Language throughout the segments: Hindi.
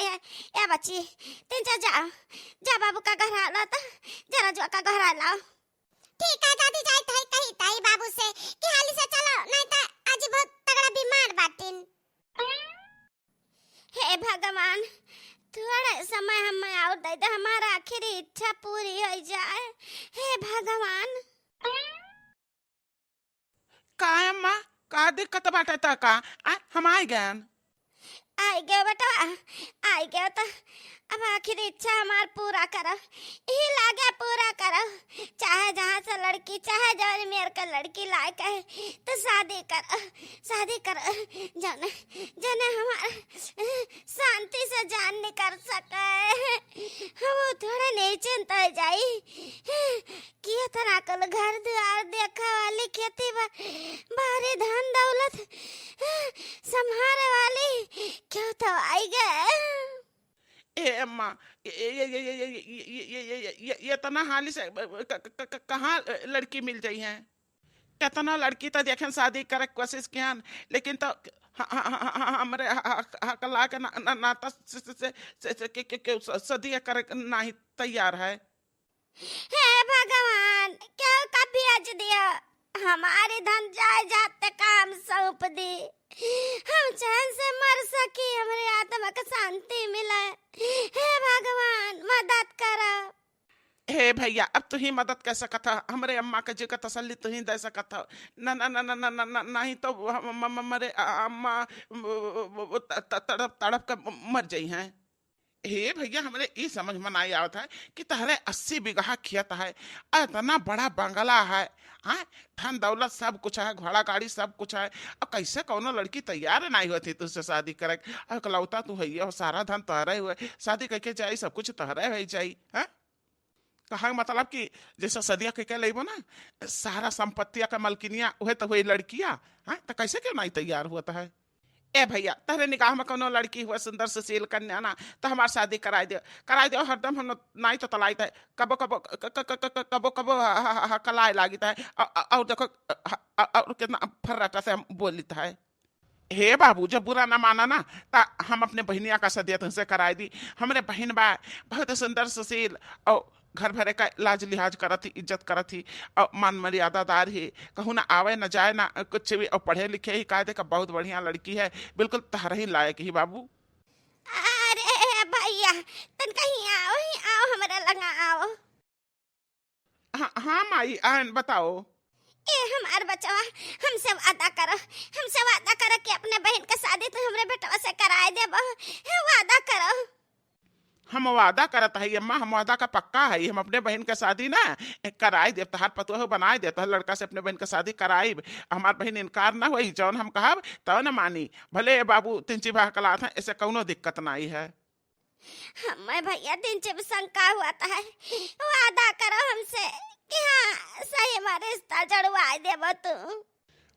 आई है। ए बच्ची तीन चार जा जा बाबू का घर आला था, जरा जो का घर आला। ठीक है दादी, जाई थाई कही ताई बाबू से कि हाली से चलो, नहीं तो आज बहुत तगड़ा बीमार बाटिन। हे भगवान, थोड़ा समय हमें और दे दे, हमारा आखिरी इच्छा पूरी हो जाए। हे भगवान। का अम्मा का दिक्कत बाटे त का हम आई गन आई गए बेटा, आई गए तो अब आखिर इच्छा हमार पूरा करो, ही लागे पूरा करो। चाहे जहाँ से लड़की, चाहे जौन मेरे का लड़की लायक है तो शादी करो, शादी करो। जने जने हमार शांति से जान निकल सके। हम थोड़ा नहीं चिंता हो जाई कि तरह कल घर द्वार देखा वाली, खेती बारी धन दौलत संभाले वाली क्यों तो आई गए। ए अम्मा ये तना हाली से कहाँ लड़की मिल जाई है? कितना लड़की तो देखें शादी करे कोशिश कियान, लेकिन तो हमरे हकला के नाता से सदी करे नहीं तैयार है। हे भगवान, क्यों कभी अज दिया हमारे धन जाए जाते काम सौंप दी, हम चैन से मर सकी, हमारे आत्मा को शांति मिले। हे भगवान मदद करो। हे भैया अब तू ही मदद कर सकता, हमरे अम्मा के जी का तसल्ली तू ही दे सकता। न न न न न न न नहीं तो हमारे अम्मा तड़प तड़प कर मर जाई हैं। हे भैया हमरे ये समझ में नहीं आवत है कि तहरे 80 बीघा खेत है, इतना बड़ा बंगला है, हाँ धन दौलत सब कुछ है, घोड़ा गाड़ी सब कुछ है। अब कैसे कौनो लड़की तैयार नहीं होती तुझसे शादी करे? अकलौता तू है और सारा धन तहरे हुए, शादी करके जाई सब कुछ तहरे हो जाई। है कहा मतलब कि जैसा सदिया के लेबो ना सारा संपत्तिया का मलकिनिया वह तो हुई लड़किया, हाँ तो कैसे क्यों नहीं तैयार हुआ है? ए भैया तहरे निगाह में कोनो लड़की हुआ सुंदर सुशील कन्या ना तो हमार शादी कराई दो हरदम। हम नहीं तो तलाई है कबो कबो कबो कबो कलाए लागी है। और देखो और कितना फर्राटा से हम बोलित है। हे बाबू जब बुरा ना माना ना ता हम अपने बहनिया का सदिया तुमसे कराई दी। हमरे बहन बा बहुत सुंदर सुशील और घर भरे का लाज लिहाज करत थी, इज्जत करत थी और मान मर्यादादार ही, कहूँ ना आवे ना जाए ना कुछ भी, और पढ़े लिखे ही कायदे का बहुत बढ़िया लड़की है, बिल्कुल तहरा ही लायक ही बाबू। अरे भैया तन कहीं आओ, ही आओ हमारे लगा आओ। हाँ हाँ माई आन बताओ। ए हमार बचवा हमसे वादा करो, हमसे वादा करो कि अपने बहन का शादी तो हमरे बेटवा से कराए देबो। वादा करो। हम वादा करत है अम्मा, हम वादा का पक्का है, हम अपने बहन का शादी ना कराई दे, तहार पतोह बनाए दे, तहर लड़का से अपने बहन का शादी कराई। हमार बहन इनकार ना हुई, जौन हम कहब तो न मानी, भले बाबू तिंची बाह कला था, ऐसे कौनो दिक्कत नहीं है। हमें भैया दिन से शंका हुआ था, वादा करो हमसे कि हाँ सही हमारे रिश्ता जड़वा देबो तू।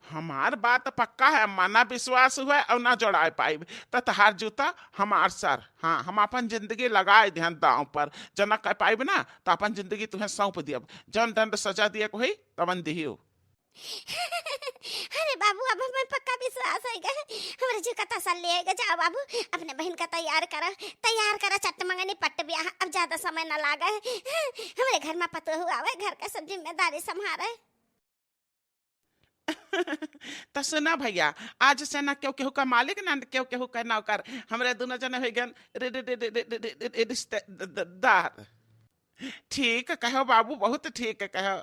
हमार बात पक्का है अम्मा, ना विश्वास हुआ और ना जोड़ाए पाई तो तहार जूता हमार सर। हाँ हम अपन जिंदगी लगाए ध्यान दांव पर, जना कह पाइब ना तो अपन जिंदगी तुम्हें सौंप दियब, जन दंड सजा दिए को ही तवन दिहियो। अरे बाबू अब हमें पक्का विश्वास है गए, हमारे जी का तसल्ली है। जाओ बाबू अपने बहन का तैयार करो चट मंगनी पट्ट ब्याह, अब ज्यादा समय न लागे। हमारे घर में पतो हुआ है, घर का सब जिम्मेदारी संभाले। तो सुना भैया आज से ना क्यों केहू का मालिक ना क्यों केहू का नौकर, हमरे दोनों जने हो गन रिश्तेदार। ठीक कहो बाबू, बहुत ठीक कहो।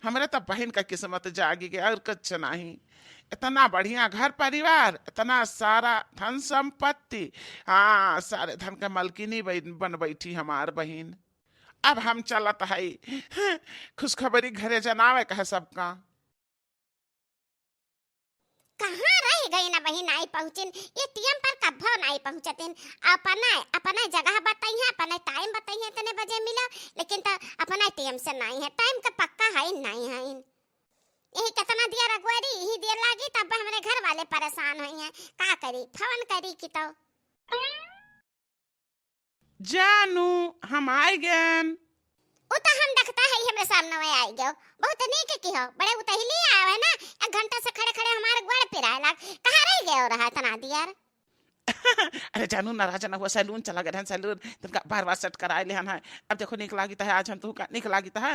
हमरे तो बहन का किस्मत जागी गया और कुछ नहीं। इतना बढ़िया घर परिवार, इतना सारा धन संपत्ति, हाँ सारे धन का मलकिनी बन बैठी हमार बहन। अब हम चलत है खुशखबरी घरे जनावे कहे सबका। कहाँ रह गई ना बहन, आई पहुँचिन एटीएम पर कभो नहीं पहुँचतिन। अपना जगह बताई है, अपना टाइम बताई है, इतने बजे मिला, लेकिन तो अपना एटीएम से नहीं है, टाइम का पक्का है नहीं है। यही कितना दिया रघुवरी, यही देर लागी तब हमारे घर वाले परेशान हुई हैं। का करी, फोन करी कि तो जानू हम आए गन। उता हम देखता है हमरे सामने में आई गयो, बहुत नीक की हो, बड़े उतहिली आवे ना, 1 घंटा से खड़े खड़े हमारे गोड़ पे रह लाग, कहां रह गयो रहा तना दियार। अरे जानू नाराज ना हुआ, सैलून चला गया सैलून तुमका बार बार सेट कराए ले है। अब देखो निक लागी है आज हम तुमका निक लागी है।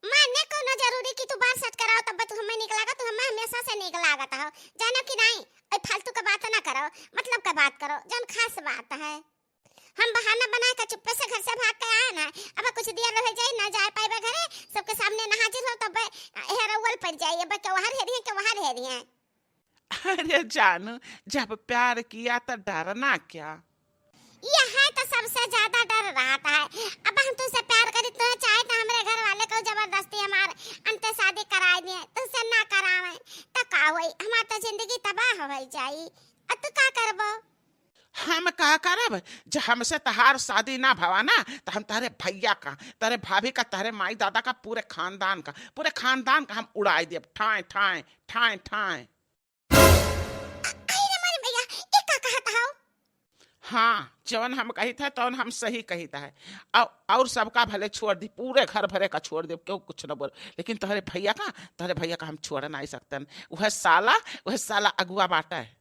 माने कोनो जरूरी कि तू बार सेट कराओ तब तू हमें निक लागत, तू हमें हमेशा से निक लागत हो, जानो कि नहीं। ओए फालतू का बात ना करो, मतलब का बात करो, जन खास बात है। हम बहाना बना के चुप्पे से घर से भाग के आए ना, अब कुछ देर रह जाए ना जाए पाए घरे, सबके सामने ना हाजिर हो तब हेरवल पड़ जाइए, बे के वहां हेरी है के वहां हेरी है। अरे जानू जब प्यार किया तो डरना क्या। ये है तो सबसे ज्यादा डर रहा है। अब हम तुझसे प्यार करी तो चाहे तो हमारे घर वाले को जबरदस्ती हमारे अंत शादी करा दिए, तुझसे ना करावे तो का होई, हमार तो जिंदगी तबाह हो जाई। अब तू का करबो? हम का करब, जब हमसे तहार शादी ना भवा ना तो हम तारे भैया का, तारे भाभी का, तारे माई दादा का, पूरे खानदान का हम उड़ाई देब ठाए ठाए ठाए ठाए। अरे मारे भैया ये का कहत हो? हाँ जवन हम कही था तो हम सही कही था। और सबका भले छोड़ दी, पूरे घर भरे का छोड़ दे, क्यों कुछ न बोल, लेकिन तुम्हारे भैया का हम छोड़ नहीं सकते। वह साला अगुआ बाटा है।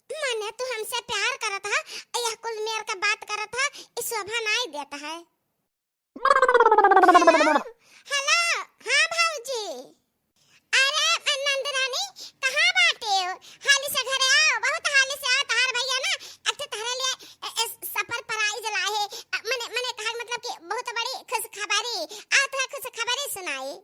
माने तू हमसे प्यार करत है, यह कुल मेर का बात करत है, इस शोभा नहीं देता है। हेलो हाँ भाऊजी। अरे आनंद रानी कहाँ बाटे हो? हाली से घरे आओ, बहुत हाली से आओ। तहार भैया ना अच्छा तहरे लिए सफर प्राइज लाए है, मने कहा मतलब कि बहुत बड़ी खुश खबरी आओ, तो खुश खबरी सुनाई।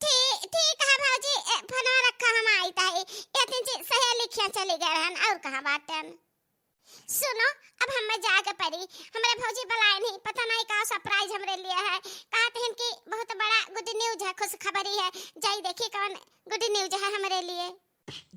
ठीक है भाऊजी, फोन रखा हम आई था, ये तीन सहेली खिया चली गए हन और कहां बाटन। सुनो अब हमें जाके पड़ी, हमरे भौजी बुलाए नहीं, पता नहीं का सरप्राइज हमरे लिए है, कहते हैं कि बहुत बड़ा गुड न्यूज है, खुश खबरी है, जाई देखी कौन गुड न्यूज है हमरे लिए।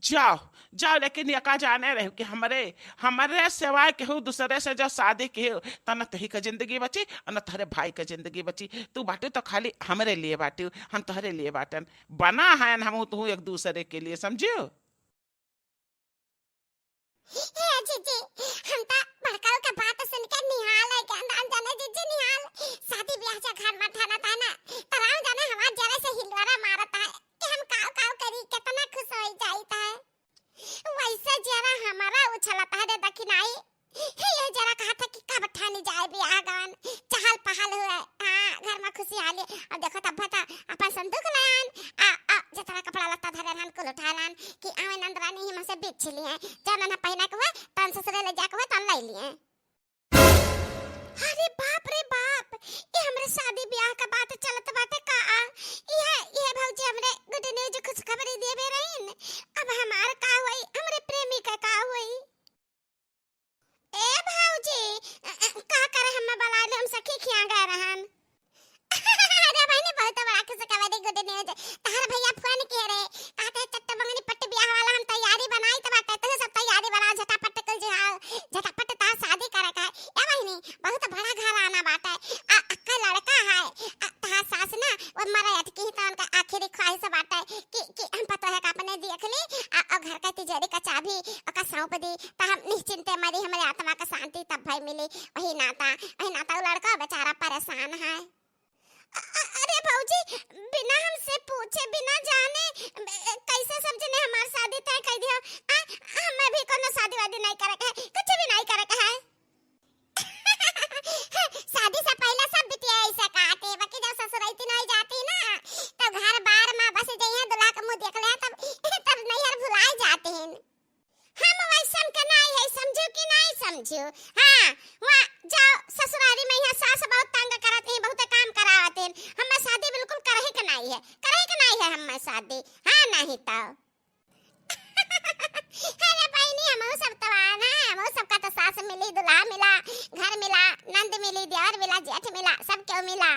जाओ लेकिन ये का जाने रहे कि हमारे सिवाय केहू दूसरे से जो शादी की तो न तही का जिंदगी बची और न तुम्हारे भाई का जिंदगी बची। तू बाटे तो खाली हमरे लिए बाटी, हम तुम्हारे लिए बाटन, बना है हम तू एक दूसरे के लिए, समझियो। हे जीजी हम ता बड़काऊ का बात सुनकर निहाल है के अंदर जाने जीजी निहाल शादी ब्याह से घर में थाना ताना तराव जाने हमार जरा से हिलवारा मारता है कि हम काव काव करी कितना खुश हो जाता है। वैसे जरा हमारा उछलता है दक्षिणाई, ये जरा कहा था कि कब ठानी जाए ब्याह गान चहल पहल हुए, हां घर में खुशी आली। और देखो तब बता अपन संदूक लान आ जतरा कपड़ा लत्ता धरे रहन कुल उठालान कि आवे नंदरानी हिम से बिछ लिए, जब ना पहना के हुए तन ससुरे ले जाके हुए तन ले लिए। अरे बाप रे बाप, ये हमरे शादी ब्याह का बात चलत बाटे का। ये भौजी हमरे गुड न्यूज खुश खबरी देबे रहीन, अब हमार का होई, हमरे प्रेमी का होई। ए भौजी का करे हम बला ले, हम सखी खिया गए रहन। अरे भाई ने बहुत बड़ा खुश खबरी गुड न्यूज, तार भैया फोन के रे कहते चट्टा बंगनी पट्टी ब्याह वाला हम तैयारी बनाई त बाटे, तो सब तैयारी बना झटापट कर जाओ, झटापट ता शादी करे का ए बहिनी बहुत बड़ा घर आना बाटे। अक्का लड़का है तहार सास ना वो मरे अटकी त उनका आखिरी ख्वाहिश बाटे कि हम पता है का अपने देख ली और घर का तिजोरी का चाबी ओका सौंप दी त हम निश्चिंत मरी, हमारे आत्मा का शांति तब भाई मिली। वही नाता वो लड़का बेचारा परेशान है। अरे भौजी बिना हमसे पूछे बिना जाने कैसे समझने हमारी शादी तय कर दिया? हमें भी कोनो शादी वादी नहीं करे के है, कुछ भी नहीं करे के है। शादी से पहले सब बिटिया ऐसा कहते, बाकी जब ससुराइती नहीं जाती ना तो घर बार मां बस जइए दुल्हा का मुंह देख ले तब नैहर भुलाए जाते हैं। हम वैसन के नहीं है, समझो कि नहीं समझो? हां वहां जाओ ससुराली में, यहाँ सास बहुत तंग करते हैं, बहुत काम कराते हैं, हमें शादी बिल्कुल करे के नहीं है हमें शादी, हां नहीं तो। अरे बहनी हम सब तवान है, हम सबका तो सास मिली, दुल्हा मिला, घर मिला, नंद मिली, देवर मिला, जेठ मिला, सब क्यों मिला,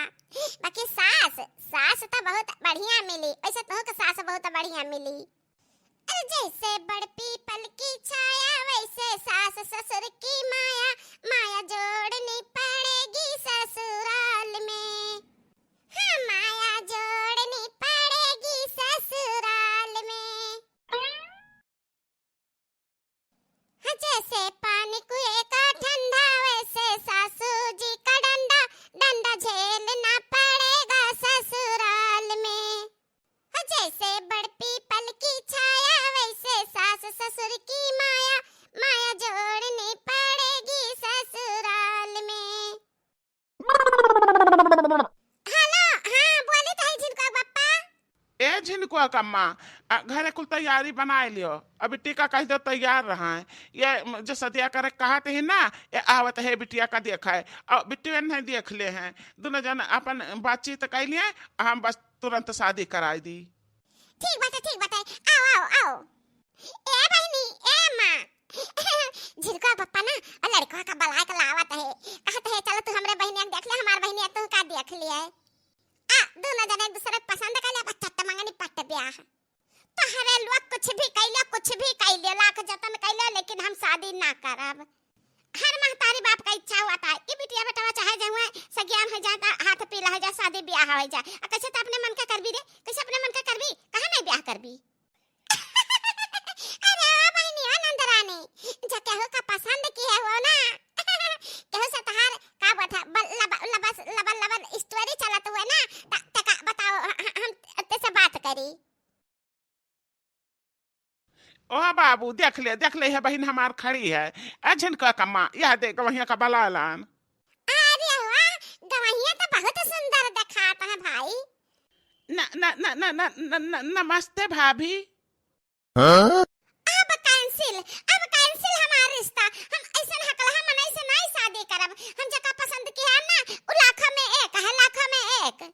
बाकी सास तो बहुत बढ़िया मिली। वैसे तो के सास बहुत बढ़िया मिली, जैसे बड़ पीपल की छाया वैसे सास ससुर की माया, माया जोड़नी पड़ेगी ससुराल में, हाँ माया जोड़नी पड़ेगी ससुराल में। हाँ जैसे पानी कुएं का ठंडा वैसे सासू जी का डंडा, डंडा झेलना पड़ेगा ससुराल में। जैसे बड़ पीपल की छाया वैसे सास ससुर की माया, माया जोड़ हेलो, हाँ बोली तो है झिनका पप्पा। ए झिनकुआ कम्मा, घरे कुल तैयारी बनाए लियो, अभी टीका कह दो तैयार रहा है। ये जो सदिया करे कहा थे ना, ये आवत है बिटिया का देखा है और बिटिया नहीं देख ले हैं, दोनों जन अपन बातचीत कर लिए, हम बस तुरंत शादी कराई दी। ठीक बात है, आओ आओ आओ। ए बहनी, ए माँ झिनका पप्पा ना और लड़का का बलाय का लावत है, कहते है चलो तू हमरे बहनिया के देख ले, हमार बहनिया तू का देख लिया है। दोनों जने एक दूसरे को पसंद कर ले, पट्ट मंगनी पट्ट ब्याह। तो हरे लोग कुछ भी कैले लाख जतन कैले, लेकिन हम शादी ना करब। हर महतारी बाप का इच्छा हुआ था कि बिटिया बेटा चाहे जाऊँ सज्ञान हो जाता, हाथ पीला हो जाए, शादी ब्याह हो जाए। कैसे तो अपने मन का करबी रे, कैसे अपने मन का करबी, कहाँ नहीं ब्याह करबी। अरे ओ बहनी ओ नंदरानी, जो केहू का पसंद की है वो ना केहू से तहार का बता लबन स्टोरी चलत हुए ना, तका बताओ हम तेसे बात करी। ओ बाबू देख ले है बहन हमार खड़ी है। झिनकुआ कम्मा यह देख वहिया का बलालान। अरे वाह, गवैया तो बहुत सुंदर दिखाता है भाई। न न न न न न न नमस्ते भाभी। अब कैंसिल हमारा रिश्ता। हम ऐसा हकला हम ऐसे नहीं शादी करब। हम जका पसंद किया ना उ लाखों में एक है, लाखों में एक।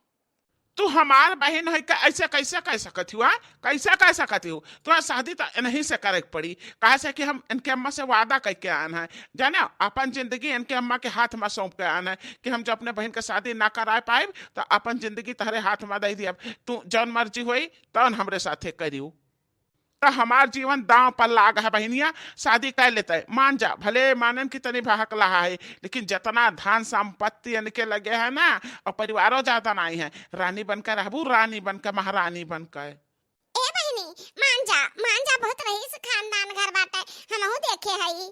तू हमार बहन है का ऐसे कैसे कह सकती हो, कैसे कह सकती हो। तुम्हारा शादी तो नहीं से करे पड़ी, कहा से कि हम इनके अम्मा से वादा करके आना है, जाने अपन जिंदगी इनके अम्मा के हाथ में सौंप के आना है कि हम जब अपने बहन के शादी ना करा पाए तो अपन जिंदगी तुम्हारे हाथ में दे दिया, तू जौन मर्जी हुई तौन हमरे साथे करियो। तो हमार जीवन दांव पर लाग है बहनिया, शादी कर लेते है, मान जा भले मानन की तनी बहक लहा है, लेकिन जितना धन संपत्ति इनके लगे है ना और परिवारों ज्यादा नहीं है, रानी बनकर रहबू, रानी बनकर महारानी बनकर। ए बहनी मान जा बहुत रईस खानदान घर बाटे, हमहू देखे हई।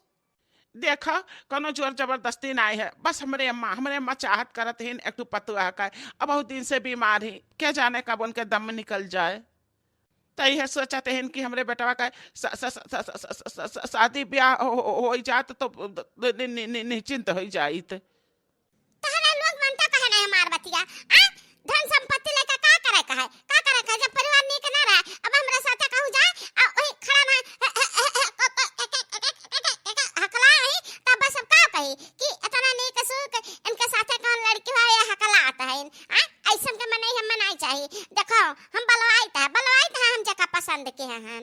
देखो कोनो जोर जबरदस्ती नहीं है, बस हमरे अम्मा चाहत करत है एक पतुआ का, अब बहुत दिन से बीमार है, क्या जाने कब उनके दम निकल जाए। तो यह सोचते हैं कि हमरे बेटवा का शादी ब्याह हो जात तो निश्चिंत हो जाइत। तहरा लोग मनता कहे नहीं हमार बतिया, धन संपत्ति लेकर का करे कहे जब परिवार नीक ना रहे, अब हमरा साथे कहू जाए वही खड़ा ना हकला है, तब बस सब का कही कि इतना नीक सुख इनके साथे कौन लड़की है ये हकला आता है। ऐसा के मन हम नहीं चाहिए। देखो हम बलवाइत है हम जका पसंद के हैं।